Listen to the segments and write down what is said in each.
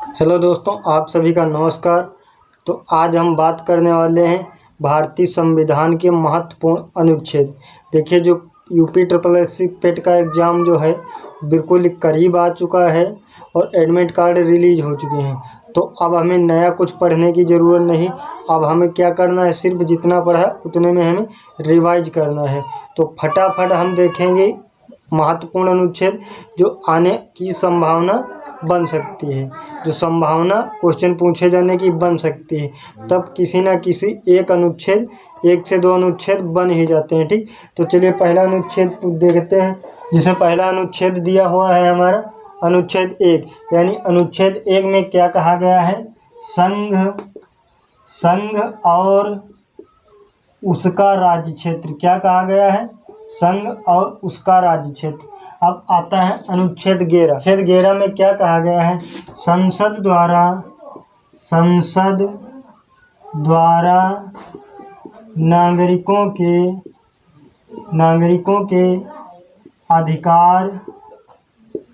Hello दोस्तों, आप सभी का नमस्कार। तो आज हम बात करने वाले हैं भारतीय संविधान के महत्वपूर्ण अनुच्छेद। देखिए, जो यूपी ट्रिपल एससी पेट का एग्ज़ाम जो है बिल्कुल करीब आ चुका है और एडमिट कार्ड रिलीज हो चुके हैं। तो अब हमें नया कुछ पढ़ने की ज़रूरत नहीं। अब हमें क्या करना है, सिर्फ जितना पढ़ा उतने में हमें रिवाइज करना है। तो फटाफट हम देखेंगे महत्वपूर्ण अनुच्छेद जो आने की संभावना बन सकती है, जो संभावना क्वेश्चन पूछे जाने की बन सकती है। तब किसी ना किसी एक अनुच्छेद, एक से दो अनुच्छेद बन ही जाते हैं। ठीक, तो चलिए पहला अनुच्छेद देखते हैं। जिसमें पहला अनुच्छेद दिया हुआ है हमारा अनुच्छेद 1, यानी अनुच्छेद 1 में क्या कहा गया है, संघ और उसका राज्य क्षेत्र। क्या कहा गया है, संघ और उसका राज्य क्षेत्र। अब आता है अनुच्छेद 11। अनुच्छेद 11 में क्या कहा गया है, संसद द्वारा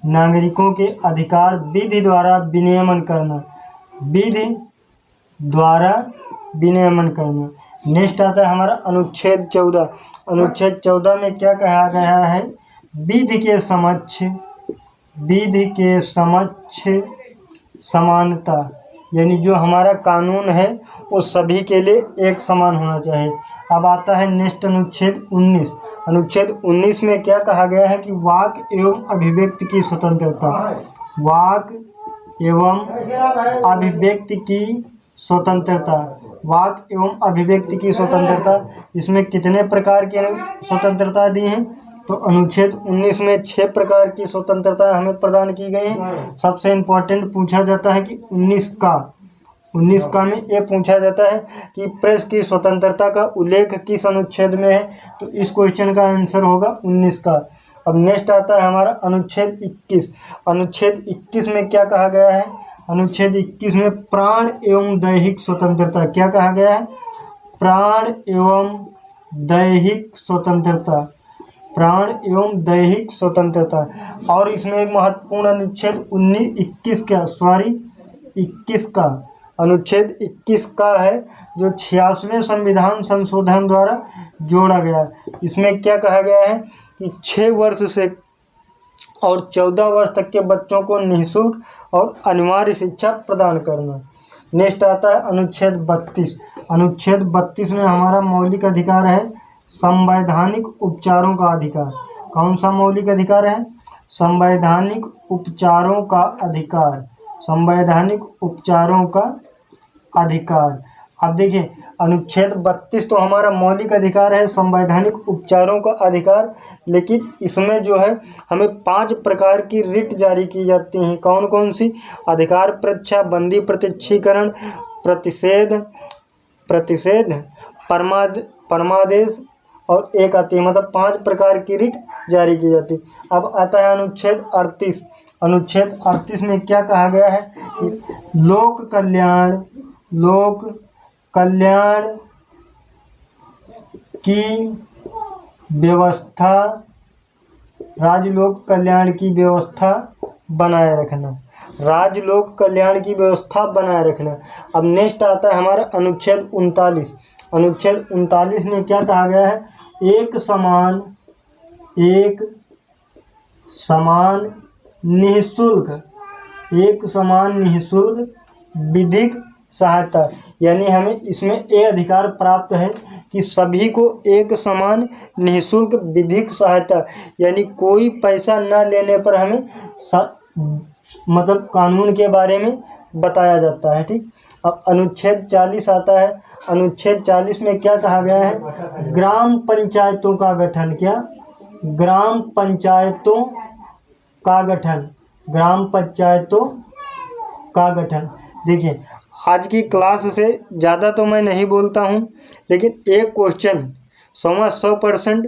नागरिकों के अधिकार विधि द्वारा विनियमन करना। नेक्स्ट आता है हमारा अनुच्छेद 14। अनुच्छेद 14 में क्या कहा गया है, विधि के समक्ष समानता, यानी जो हमारा कानून है वो सभी के लिए एक समान होना चाहिए। अब आता है नेक्स्ट अनुच्छेद 19। अनुच्छेद 19 में क्या कहा गया है कि वाक एवं अभिव्यक्ति की स्वतंत्रता। वाक एवं अभिव्यक्ति की स्वतंत्रता। इसमें कितने प्रकार की स्वतंत्रता दी हैं, तो अनुच्छेद 19 में 6 प्रकार की स्वतंत्रता हमें प्रदान की गई हैं। सबसे इम्पोर्टेंट पूछा जाता है कि 19 का में ये पूछा जाता है कि प्रेस की स्वतंत्रता का उल्लेख किस अनुच्छेद में है, तो इस क्वेश्चन का आंसर होगा 19 का। अब नेक्स्ट आता है हमारा अनुच्छेद 21। अनुच्छेद 21 में क्या कहा गया है, अनुच्छेद 21 में प्राण एवं दैहिक स्वतंत्रता। क्या कहा गया है, प्राण एवं दैहिक स्वतंत्रता। और इसमें एक महत्वपूर्ण अनुच्छेद 21 का अनुच्छेद 21 का है, जो 86वें संविधान संशोधन द्वारा जोड़ा गया। इसमें क्या कहा गया है कि 6 वर्ष से और 14 वर्ष तक के बच्चों को निःशुल्क और अनिवार्य शिक्षा प्रदान करना। नेक्स्ट आता है अनुच्छेद 32। अनुच्छेद 32 में हमारा मौलिक अधिकार है संवैधानिक उपचारों का अधिकार। कौन सा मौलिक अधिकार है, संवैधानिक उपचारों का अधिकार। अब देखिए, अनुच्छेद 32 तो हमारा मौलिक अधिकार है संवैधानिक उपचारों का अधिकार, लेकिन इसमें जो है हमें 5 प्रकार की रिट जारी की जाती हैं। कौन कौन सी, अधिकार परीक्षा, बंदी प्रत्यक्षीकरण, प्रतिषेध, परमादेश और एक आती है, मतलब 5 प्रकार की रिट जारी की जाती। अब आता है अनुच्छेद 38। अनुच्छेद 38 में क्या कहा गया है कि लोक कल्याण की व्यवस्था, राजलोक कल्याण की व्यवस्था बनाए रखना। अब नेक्स्ट आता है हमारा अनुच्छेद 39। अनुच्छेद 39 में क्या कहा गया है, एक समान निःशुल्क विधिक सहायता, यानी हमें इसमें ये अधिकार प्राप्त है कि सभी को एक समान निःशुल्क विधिक सहायता, यानी कोई पैसा न लेने पर हमें मतलब कानून के बारे में बताया जाता है। ठीक, अब अनुच्छेद 40 आता है। अनुच्छेद 40 में क्या कहा गया है, ग्राम पंचायतों का गठन। क्या, ग्राम पंचायतों का गठन। देखिए, आज की क्लास से ज़्यादा तो मैं नहीं बोलता हूँ, लेकिन एक क्वेश्चन 100%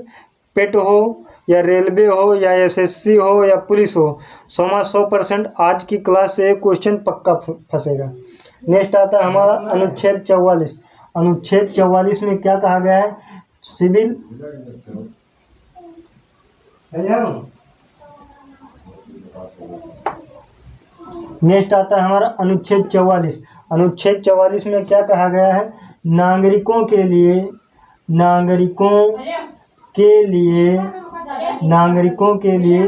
पेट हो या रेलवे हो या एसएससी हो या पुलिस हो, 100% आज की क्लास से एक क्वेश्चन पक्का फंसेगा। नेक्स्ट आता है हमारा अनुच्छेद 44। अनुच्छेद 44 में क्या कहा गया है, सिविल नेक्स्ट आता है हमारा अनुच्छेद 44। अनुच्छेद 44 में क्या कहा गया है? नागरिकों के लिए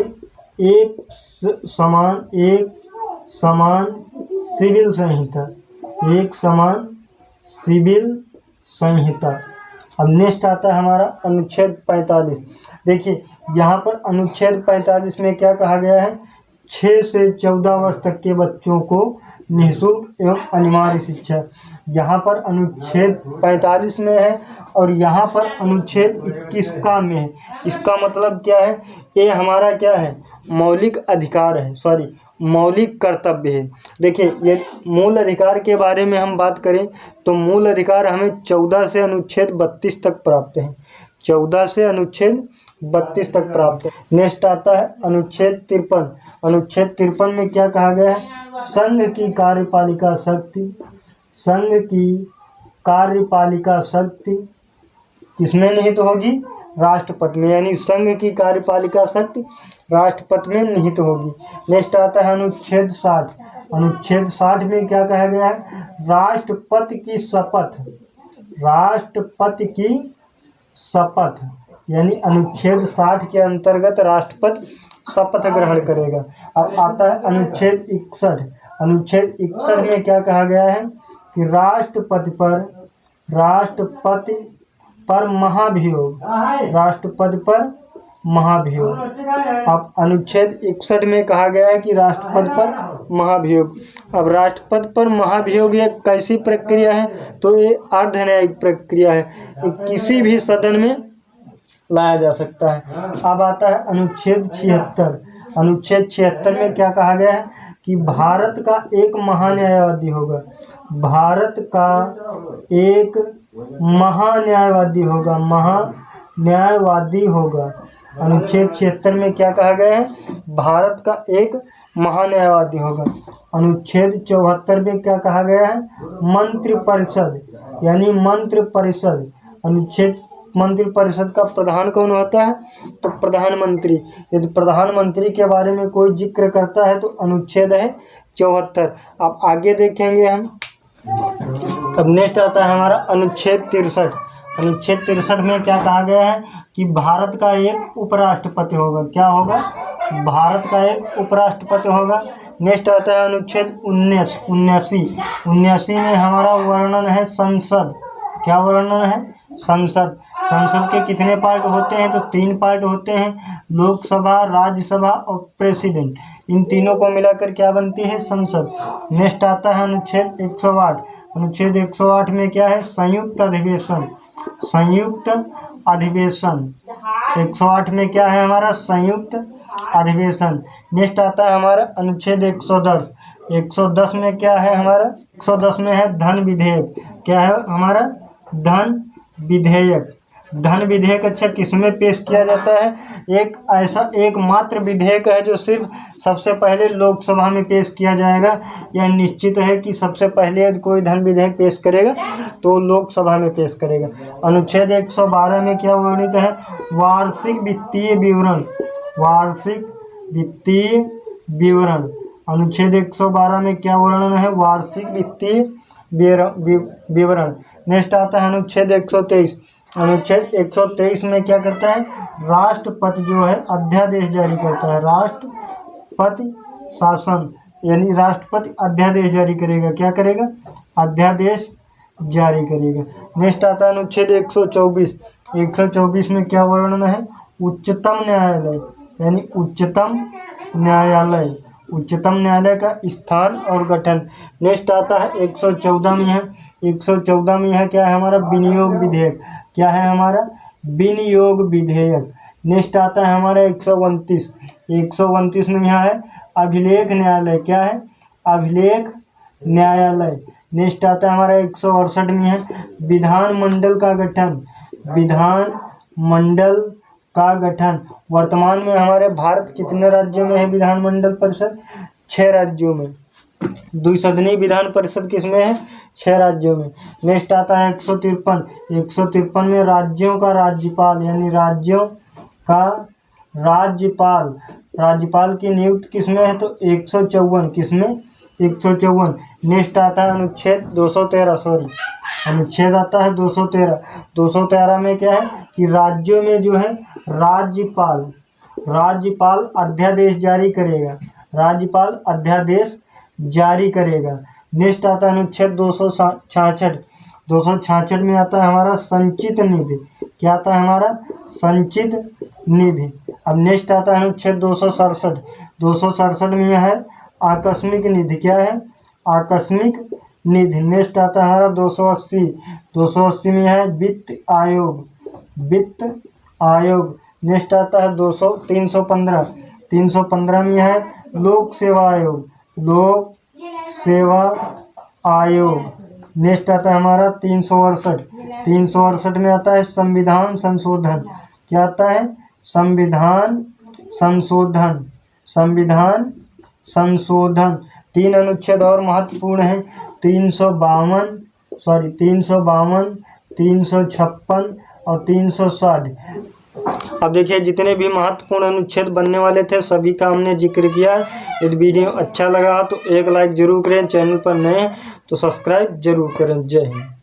एक समान सिविल संहिता। अब नेक्स्ट आता है हमारा अनुच्छेद 45। देखिए यहाँ पर अनुच्छेद 45 में क्या कहा गया है? 6 से 14 वर्ष तक के बच्चों को निःशुल्क एवं अनिवार्य शिक्षा। यहाँ पर अनुच्छेद 45 में है और यहाँ पर अनुच्छेद 21 का में है। इसका मतलब क्या है? ये हमारा क्या है? मौलिक अधिकार है, सॉरी मौलिक कर्तव्य है। देखिए ये मूल अधिकार के बारे में हम बात करें तो मूल अधिकार हमें 14 से अनुच्छेद 32 तक प्राप्त है। 14 से अनुच्छेद 32 तक प्राप्त है। नेक्स्ट आता है अनुच्छेद 53। अनुच्छेद 53 में क्या कहा गया है? संघ की कार्यपालिका शक्ति किसमें निहित होगी? राष्ट्रपति में, यानी संघ की कार्यपालिका शक्ति राष्ट्रपति में निहित होगी। नेक्स्ट आता है अनुच्छेद 60। अनुच्छेद 60 में क्या कहा गया है? राष्ट्रपति की शपथ, यानी अनुच्छेद 60 के अंतर्गत राष्ट्रपति शपथ ग्रहण करेगा। अब आता है अनुच्छेद 61। अनुच्छेद 61 में क्या कहा गया है? कि राष्ट्रपति पर महाभियोग। अब अनुच्छेद 61 में कहा गया है कि राष्ट्रपति पर महाभियोग। अब राष्ट्रपति पर महाभियोग ये कैसी प्रक्रिया है? तो ये अर्धन्यायिक प्रक्रिया है, ये किसी भी सदन में लाया जा सकता है। अब आता है अनुच्छेद 76। अनुच्छेद 76 में क्या कहा गया है? कि भारत का एक महान्यायवादी होगा। अनुच्छेद 76 में क्या कहा गया है? भारत का एक महान्यायवादी होगा। अनुच्छेद 74 में क्या कहा गया है? मंत्रिपरिषद, यानी मंत्रिपरिषद। मंत्रिपरिषद का प्रधान कौन होता है? तो प्रधानमंत्री। यदि प्रधानमंत्री के बारे में कोई जिक्र करता है तो अनुच्छेद है 74। अब आगे देखेंगे हम। अब नेक्स्ट आता है हमारा अनुच्छेद 63। अनुच्छेद 63 में क्या कहा गया है? कि भारत का एक उपराष्ट्रपति होगा। क्या होगा? भारत का एक उपराष्ट्रपति होगा। नेक्स्ट आता है अनुच्छेद 79 में हमारा वर्णन है संसद। क्या वर्णन है? संसद। संसद के कितने पार्ट होते हैं? तो 3 पार्ट होते हैं, लोकसभा, राज्यसभा और प्रेसिडेंट। इन तीनों को मिलाकर क्या बनती है? संसद। नेक्स्ट आता है अनुच्छेद 108। अनुच्छेद 108 में क्या है? संयुक्त अधिवेशन। 108 में क्या है हमारा? संयुक्त अधिवेशन। नेक्स्ट आता है हमारा अनुच्छेद 110। 110 में क्या है हमारा? 110 में है धन विधेयक। क्या है हमारा? धन विधेयक। अच्छा किसमें पेश किया जाता है? एक ऐसा एकमात्र विधेयक है जो सिर्फ सबसे पहले लोकसभा में पेश किया जाएगा। यह निश्चित है कि सबसे पहले यदि कोई धन विधेयक पेश करेगा तो लोकसभा में पेश करेगा। अनुच्छेद 112 में क्या वर्णित है? वार्षिक वित्तीय विवरण। अनुच्छेद 112 में क्या वर्णन है? वार्षिक वित्तीय विवरण। नेक्स्ट आता है अनुच्छेद 123। अनुच्छेद 123 में क्या करता है? राष्ट्रपति जो है अध्यादेश जारी करता है। राष्ट्रपति शासन, यानी राष्ट्रपति अध्यादेश जारी करेगा। क्या करेगा? अध्यादेश जारी करेगा। नेक्स्ट आता है अनुच्छेद 124। 124 में क्या वर्णन है? उच्चतम न्यायालय, यानी उच्चतम न्यायालय का स्थान और गठन। नेक्स्ट आता है 114 में है। 114 में है क्या है हमारा? विनियोग विधेयक। क्या है हमारा? विनियोग विधेयक। नेक्स्ट आता है हमारा 129। 129 में यहाँ है अभिलेख न्यायालय। क्या है? अभिलेख न्यायालय। नेक्स्ट आता है हमारा 168 में है विधानमंडल का गठन। वर्तमान में हमारे भारत कितने राज्यों में है विधानमंडल परिषद? 6 राज्यों में। द्विसदनीय विधान परिषद किसमें है? 6 राज्यों में। नेक्स्ट आता है 153। 153 में राज्यों का राज्यपाल, यानी राज्यों का राज्यपाल की नियुक्ति किसमें है? तो 154 किसमें? 154। नेक्स्ट आता है अनुच्छेद 213, सॉरी अनुच्छेद आता है 213। 213 में क्या है कि राज्यों में जो है राज्यपाल अध्यादेश जारी करेगा, राज्यपाल अध्यादेश जारी करेगा। नेक्स्ट आता है अनुच्छेद 266। 266 में आता है हमारा संचित निधि। क्या आता है हमारा संचित निधि। अब नेक्स्ट आता है अनुच्छेद 267। 267 में यह है आकस्मिक निधि। क्या है आकस्मिक निधि। नेक्स्ट आता है हमारा 280। 280 में है वित्त आयोग, वित्त आयोग। नेक्स्ट आता है 315। 315 में है लोक सेवा आयोग, लोक सेवा आयोग। नेक्स्ट आता है हमारा 368। 368 में आता है संविधान संशोधन। क्या आता है संविधान संशोधन, संविधान संशोधन। 3 अनुच्छेद और महत्वपूर्ण हैं, 352, 356 और 360। अब देखिए जितने भी महत्वपूर्ण अनुच्छेद बनने वाले थे सभी का हमने जिक्र किया। यदि वीडियो अच्छा लगा तो एक लाइक जरूर करें, चैनल पर नए हैं तो सब्सक्राइब जरूर करें। जय हिंद।